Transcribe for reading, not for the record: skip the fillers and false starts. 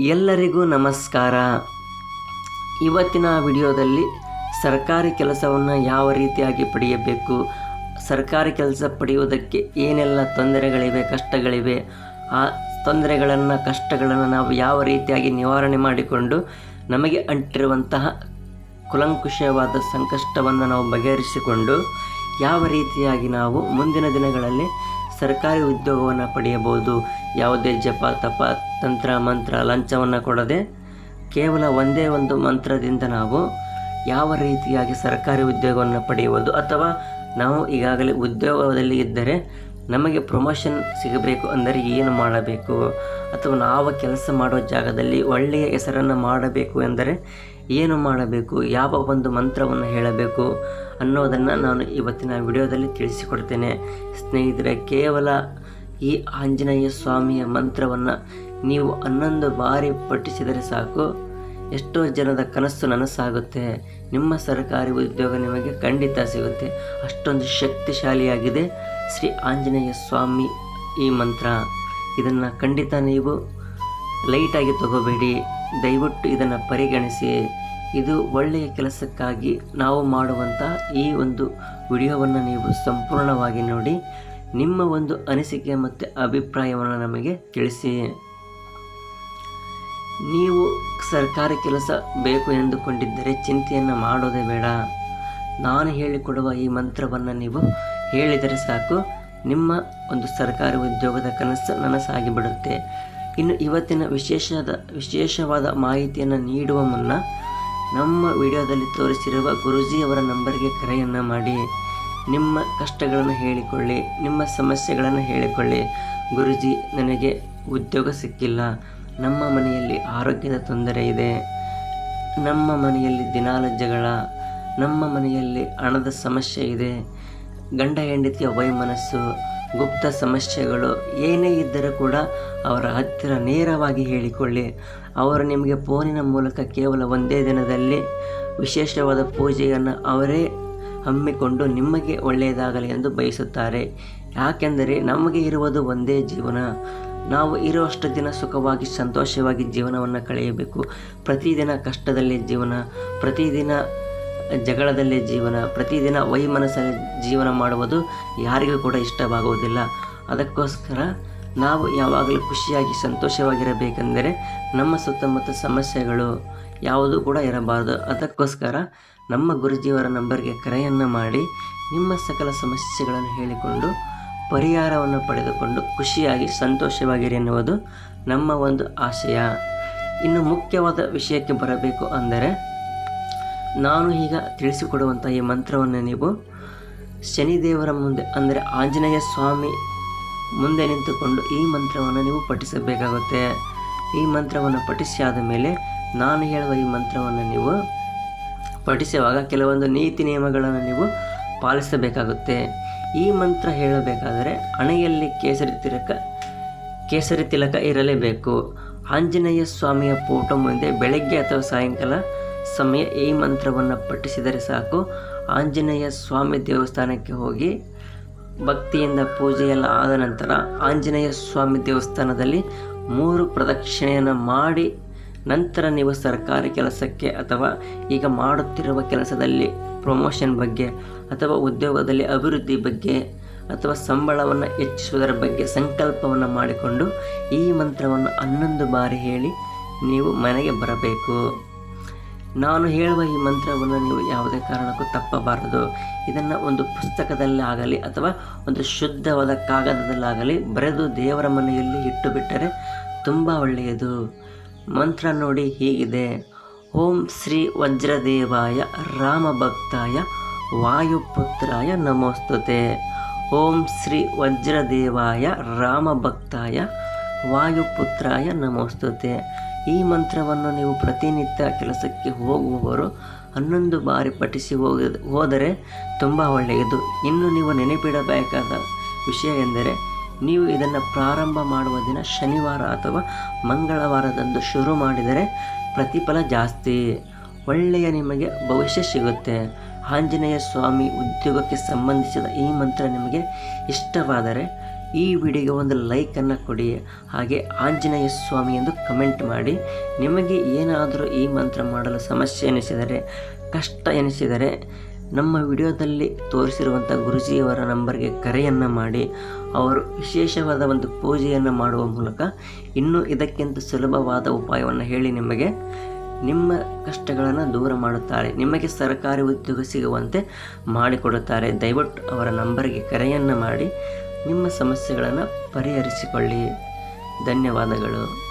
ಎಲ್ಲರಿಗೂ ನಮಸ್ಕಾರ. ಇವತ್ತಿನ ವಿಡಿಯೋದಲ್ಲಿ ಸರ್ಕಾರಿ ಕೆಲಸವನ್ನು ಯಾವ ರೀತಿಯಾಗಿ ಪಡೆಯಬೇಕು, ಸರ್ಕಾರಿ ಕೆಲಸ ಪಡೆಯುವುದಕ್ಕೆ ಏನೆಲ್ಲ ತೊಂದರೆಗಳಿವೆ, ಕಷ್ಟಗಳಿವೆ, ಆ ತೊಂದರೆಗಳನ್ನು ಕಷ್ಟಗಳನ್ನು ನಾವು ಯಾವ ರೀತಿಯಾಗಿ ನಿವಾರಣೆ ಮಾಡಿಕೊಂಡು ನಮಗೆ ಅಂಟಿರುವಂತಹ ಕುಲಂಕುಷವಾದ ಸಂಕಷ್ಟವನ್ನು ನಾವು ಬಗೆಹರಿಸಿಕೊಂಡು ಯಾವ ರೀತಿಯಾಗಿ ನಾವು ಮುಂದಿನ ದಿನಗಳಲ್ಲಿ ಸರ್ಕಾರಿ ಉದ್ಯೋಗವನ್ನು ಪಡೆಯಬಹುದು. ಯಾವುದೇ ಜಪ ತಪ ತಂತ್ರ ಮಂತ್ರ ಲಂಚವನ್ನು ಕೊಡದೆ ಕೇವಲ ಒಂದೇ ಒಂದು ಮಂತ್ರದಿಂದ ನಾವು ಯಾವ ರೀತಿಯಾಗಿ ಸರ್ಕಾರಿ ಉದ್ಯೋಗವನ್ನು ಪಡೆಯುವುದು, ಅಥವಾ ನಾವು ಈಗಾಗಲೇ ಉದ್ಯೋಗದಲ್ಲಿ ಇದ್ದರೆ ನಮಗೆ ಪ್ರಮೋಷನ್ ಸಿಗಬೇಕು ಅಂದರೆ ಏನು ಮಾಡಬೇಕು, ಅಥವಾ ನಾವು ಕೆಲಸ ಮಾಡೋ ಜಾಗದಲ್ಲಿ ಒಳ್ಳೆಯ ಹೆಸರನ್ನು ಮಾಡಬೇಕು ಎಂದರೆ ಏನು ಮಾಡಬೇಕು, ಯಾವ ಒಂದು ಮಂತ್ರವನ್ನು ಹೇಳಬೇಕು ಅನ್ನೋದನ್ನು ನಾನು ಇವತ್ತಿನ ವಿಡಿಯೋದಲ್ಲಿ ತಿಳಿಸಿಕೊಡ್ತೇನೆ. ಸ್ನೇಹಿತರೆ, ಕೇವಲ ಈ ಆಂಜನೇಯ ಸ್ವಾಮಿಯ ಮಂತ್ರವನ್ನು ನೀವು 11 ಬಾರಿ ಪಠಿಸಿದರೆ ಸಾಕು, ಎಷ್ಟೋ ಜನದ ಕನಸು ನನಸಾಗುತ್ತೆ. ನಿಮ್ಮ ಸರ್ಕಾರಿ ಉದ್ಯೋಗ ನಿಮಗೆ ಖಂಡಿತ ಸಿಗುತ್ತೆ. ಅಷ್ಟೊಂದು ಶಕ್ತಿಶಾಲಿಯಾಗಿದೆ ಶ್ರೀ ಆಂಜನೇಯ ಸ್ವಾಮಿ ಈ ಮಂತ್ರ. ಇದನ್ನು ಖಂಡಿತ ನೀವು ಲೈಟಾಗಿ ತಗೋಬೇಡಿ, ದಯವಿಟ್ಟು ಇದನ್ನು ಪರಿಗಣಿಸಿ. ಇದು ಒಳ್ಳೆಯ ಕೆಲಸಕ್ಕಾಗಿ ನಾವು ಮಾಡುವಂಥ ಈ ಒಂದು ವಿಡಿಯೋವನ್ನು ನೀವು ಸಂಪೂರ್ಣವಾಗಿ ನೋಡಿ ನಿಮ್ಮ ಒಂದು ಅನಿಸಿಕೆ ಮತ್ತು ಅಭಿಪ್ರಾಯವನ್ನು ನಮಗೆ ತಿಳಿಸಿ. ನೀವು ಸರ್ಕಾರಿ ಕೆಲಸ ಬೇಕು ಎಂದುಕೊಂಡಿದ್ದರೆ ಚಿಂತೆಯನ್ನು ಮಾಡೋದೇ ಬೇಡ. ನಾನು ಹೇಳಿಕೊಡುವ ಈ ಮಂತ್ರವನ್ನು ನೀವು ಹೇಳಿದರೆ ಸಾಕು, ನಿಮ್ಮ ಒಂದು ಸರ್ಕಾರಿ ಉದ್ಯೋಗದ ಕನಸು ನನಸಾಗಿಬಿಡುತ್ತೆ. ಇನ್ನು ಇವತ್ತಿನ ವಿಶೇಷವಾದ ಮಾಹಿತಿಯನ್ನು ನೀಡುವ ಮುನ್ನ ನಮ್ಮ ವಿಡಿಯೋದಲ್ಲಿ ತೋರಿಸಿರುವ ಗುರೂಜಿಯವರ ನಂಬರ್ಗೆ ಕರೆಯನ್ನು ಮಾಡಿ ನಿಮ್ಮ ಕಷ್ಟಗಳನ್ನು ಹೇಳಿಕೊಳ್ಳಿ, ನಿಮ್ಮ ಸಮಸ್ಯೆಗಳನ್ನು ಹೇಳಿಕೊಳ್ಳಿ. ಗುರೂಜಿ, ನನಗೆ ಉದ್ಯೋಗ ಸಿಕ್ಕಿಲ್ಲ, ನಮ್ಮ ಮನೆಯಲ್ಲಿ ಆರೋಗ್ಯದ ತೊಂದರೆ ಇದೆ, ನಮ್ಮ ಮನೆಯಲ್ಲಿ ದಿನಾಲ ಜಗಳ, ನಮ್ಮ ಮನೆಯಲ್ಲಿ ಹಣದ ಸಮಸ್ಯೆ ಇದೆ, ಗಂಡ ಹೆಂಡತಿಯ ವೈಮನಸ್ಸು, ಗುಪ್ತ ಸಮಸ್ಯೆಗಳು ಏನೇ ಇದ್ದರೂ ಕೂಡ ಅವರ ಹತ್ತಿರ ನೇರವಾಗಿ ಹೇಳಿಕೊಳ್ಳಿ. ಅವರು ನಿಮಗೆ ಫೋನಿನ ಮೂಲಕ ಕೇವಲ ಒಂದೇ ದಿನದಲ್ಲಿ ವಿಶೇಷವಾದ ಪೂಜೆಯನ್ನು ಅವರೇ ಹಮ್ಮಿಕೊಂಡು ನಿಮಗೆ ಒಳ್ಳೆಯದಾಗಲಿ ಎಂದು ಬಯಸುತ್ತಾರೆ. ಯಾಕೆಂದರೆ ನಮಗೆ ಇರುವುದು ಒಂದೇ ಜೀವನ. ನಾವು ಇರುವಷ್ಟು ದಿನ ಸುಖವಾಗಿ ಸಂತೋಷವಾಗಿ ಜೀವನವನ್ನು ಕಳೆಯಬೇಕು. ಪ್ರತಿದಿನ ಕಷ್ಟದಲ್ಲೇ ಜೀವನ, ಪ್ರತಿದಿನ ಜಗಳದಲ್ಲೇ ಜೀವನ, ಪ್ರತಿದಿನ ವೈಮನಸ್ಸಲ್ಲಿ ಜೀವನ ಮಾಡುವುದು ಯಾರಿಗೂ ಕೂಡ ಇಷ್ಟವಾಗುವುದಿಲ್ಲ. ಅದಕ್ಕೋಸ್ಕರ ನಾವು ಯಾವಾಗಲೂ ಖುಷಿಯಾಗಿ ಸಂತೋಷವಾಗಿರಬೇಕೆಂದರೆ ನಮ್ಮ ಸುತ್ತಮುತ್ತ ಸಮಸ್ಯೆಗಳು ಯಾವುದೂ ಕೂಡ ಇರಬಾರದು. ಅದಕ್ಕೋಸ್ಕರ ನಮ್ಮ ಗುರೂಜಿಯವರ ನಂಬರ್ಗೆ ಕರೆಯನ್ನು ಮಾಡಿ ನಿಮ್ಮ ಸಕಲ ಸಮಸ್ಯೆಗಳನ್ನು ಹೇಳಿಕೊಂಡು ಪರಿಹಾರವನ್ನು ಪಡೆದುಕೊಂಡು ಖುಷಿಯಾಗಿ ಸಂತೋಷವಾಗಿರಿ ಎನ್ನುವುದು ನಮ್ಮ ಒಂದು ಆಶಯ. ಇನ್ನು ಮುಖ್ಯವಾದ ವಿಷಯಕ್ಕೆ ಬರಬೇಕು ಅಂದರೆ, ನಾನು ಈಗ ತಿಳಿಸಿಕೊಡುವಂಥ ಈ ಮಂತ್ರವನ್ನು ನೀವು ಶನಿದೇವರ ಮುಂದೆ ಅಂದರೆ ಆಂಜನೇಯ ಸ್ವಾಮಿ ಮುಂದೆ ನಿಂತುಕೊಂಡು ಈ ಮಂತ್ರವನ್ನು ನೀವು ಪಠಿಸಬೇಕಾಗುತ್ತೆ. ಈ ಮಂತ್ರವನ್ನು ಪಠಿಸಿ ಆದ ಮೇಲೆ ನಾನು ಹೇಳುವ ಈ ಮಂತ್ರವನ್ನು ನೀವು ಪಠಿಸುವಾಗ ಕೆಲವೊಂದು ನೀತಿ ನಿಯಮಗಳನ್ನು ನೀವು ಪಾಲಿಸಬೇಕಾಗುತ್ತೆ. ಈ ಮಂತ್ರ ಹೇಳಬೇಕಾದರೆ ಹಣೆಯಲ್ಲಿ ಕೇಸರಿ ತಿಲಕ ಇರಲೇಬೇಕು. ಆಂಜನೇಯ ಸ್ವಾಮಿಯ ಫೋಟೋ ಮುಂದೆ ಬೆಳಗ್ಗೆ ಅಥವಾ ಸಾಯಂಕಾಲ ಸಮಯ ಈ ಮಂತ್ರವನ್ನು ಪಠಿಸಿದರೆ ಸಾಕು. ಆಂಜನೇಯ ಸ್ವಾಮಿ ದೇವಸ್ಥಾನಕ್ಕೆ ಹೋಗಿ ಭಕ್ತಿಯಿಂದ ಪೂಜೆಯೆಲ್ಲ ಆದ ನಂತರ ಆಂಜನೇಯ ಸ್ವಾಮಿ ದೇವಸ್ಥಾನದಲ್ಲಿ 3 ಪ್ರದಕ್ಷಿಣೆಯನ್ನು ಮಾಡಿ ನಂತರ ನೀವು ಸರ್ಕಾರಿ ಕೆಲಸಕ್ಕೆ ಅಥವಾ ಈಗ ಮಾಡುತ್ತಿರುವ ಕೆಲಸದಲ್ಲಿ ಪ್ರಮೋಷನ್ ಬಗ್ಗೆ ಅಥವಾ ಉದ್ಯೋಗದಲ್ಲಿ ಅಭಿವೃದ್ಧಿ ಬಗ್ಗೆ ಅಥವಾ ಸಂಬಳವನ್ನು ಹೆಚ್ಚಿಸುವುದರ ಬಗ್ಗೆ ಸಂಕಲ್ಪವನ್ನು ಮಾಡಿಕೊಂಡು ಈ ಮಂತ್ರವನ್ನು 11 ಬಾರಿ ಹೇಳಿ ನೀವು ಮನೆಗೆ ಬರಬೇಕು. ನಾನು ಹೇಳುವ ಈ ಮಂತ್ರವನ್ನು ನೀವು ಯಾವುದೇ ಕಾರಣಕ್ಕೂ ತಪ್ಪಬಾರದು. ಇದನ್ನು ಒಂದು ಪುಸ್ತಕದಲ್ಲಾಗಲಿ ಅಥವಾ ಒಂದು ಶುದ್ಧವಾದ ಕಾಗದದಲ್ಲಾಗಲಿ ಬರೆದು ದೇವರ ಮನೆಯಲ್ಲಿ ಇಟ್ಟು ಬಿಟ್ಟರೆ ತುಂಬ ಒಳ್ಳೆಯದು. ಮಂತ್ರ ನೋಡಿ ಹೀಗಿದೆ: ಓಂ ಶ್ರೀ ವಜ್ರದೇವಾಯ ರಾಮಭಕ್ತಾಯ ವಾಯುಪುತ್ರಾಯ ನಮೋಸ್ತುತೆ. ಓಂ ಶ್ರೀ ವಜ್ರದೇವಾಯ ರಾಮಭಕ್ತಾಯ ವಾಯುಪುತ್ರಾಯ ನಮೋಸ್ತುತೆ. ಈ ಮಂತ್ರವನ್ನು ನೀವು ಪ್ರತಿನಿತ್ಯ ಕೆಲಸಕ್ಕೆ ಹೋಗುವವರು 11 ಬಾರಿ ಪಠಿಸಿ ಹೋದರೆ ತುಂಬ ಒಳ್ಳೆಯದು. ಇನ್ನು ನೀವು ನೆನಪಿಡಬೇಕಾದ ವಿಷಯ ಎಂದರೆ, ನೀವು ಇದನ್ನು ಪ್ರಾರಂಭ ಮಾಡುವ ದಿನ ಶನಿವಾರ ಅಥವಾ ಮಂಗಳವಾರದಂದು ಶುರು ಮಾಡಿದರೆ ಪ್ರತಿಫಲ ಜಾಸ್ತಿ, ಒಳ್ಳೆಯ ನಿಮಗೆ ಭವಿಷ್ಯ ಸಿಗುತ್ತೆ. ಆಂಜನೇಯ ಸ್ವಾಮಿ ಉದ್ಯೋಗಕ್ಕೆ ಸಂಬಂಧಿಸಿದ ಈ ಮಂತ್ರ ನಿಮಗೆ ಇಷ್ಟವಾದರೆ ಈ ವಿಡಿಯೋಗೆ ಒಂದು ಲೈಕನ್ನು ಕೊಡಿ. ಹಾಗೆ ಆಂಜನೇಯ ಸ್ವಾಮಿ ಎಂದು ಕಮೆಂಟ್ ಮಾಡಿ. ನಿಮಗೆ ಏನಾದರೂ ಈ ಮಂತ್ರ ಮಾಡಲು ಸಮಸ್ಯೆ ಎನಿಸಿದರೆ, ಕಷ್ಟ ಎನಿಸಿದರೆ ನಮ್ಮ ವಿಡಿಯೋದಲ್ಲಿ ತೋರಿಸಿರುವಂಥ ಗುರುಜಿಯವರ ನಂಬರ್ಗೆ ಕರೆಯನ್ನು ಮಾಡಿ. ಅವರು ವಿಶೇಷವಾದ ಒಂದು ಪೂಜೆಯನ್ನು ಮಾಡುವ ಮೂಲಕ ಇನ್ನೂ ಇದಕ್ಕಿಂತ ಸುಲಭವಾದ ಉಪಾಯವನ್ನು ಹೇಳಿ ನಿಮಗೆ ನಿಮ್ಮ ಕಷ್ಟಗಳನ್ನು ದೂರ ಮಾಡುತ್ತಾರೆ. ನಿಮಗೆ ಸರ್ಕಾರಿ ಉದ್ಯೋಗ ಸಿಗುವಂತೆ ಮಾಡಿಕೊಡುತ್ತಾರೆ. ದಯವಿಟ್ಟು ಅವರ ನಂಬರ್ಗೆ ಕರೆಯನ್ನು ಮಾಡಿ ನಿಮ್ಮ ಸಮಸ್ಯೆಗಳನ್ನು ಪರಿಹರಿಸಿಕೊಳ್ಳಿ. ಧನ್ಯವಾದಗಳು.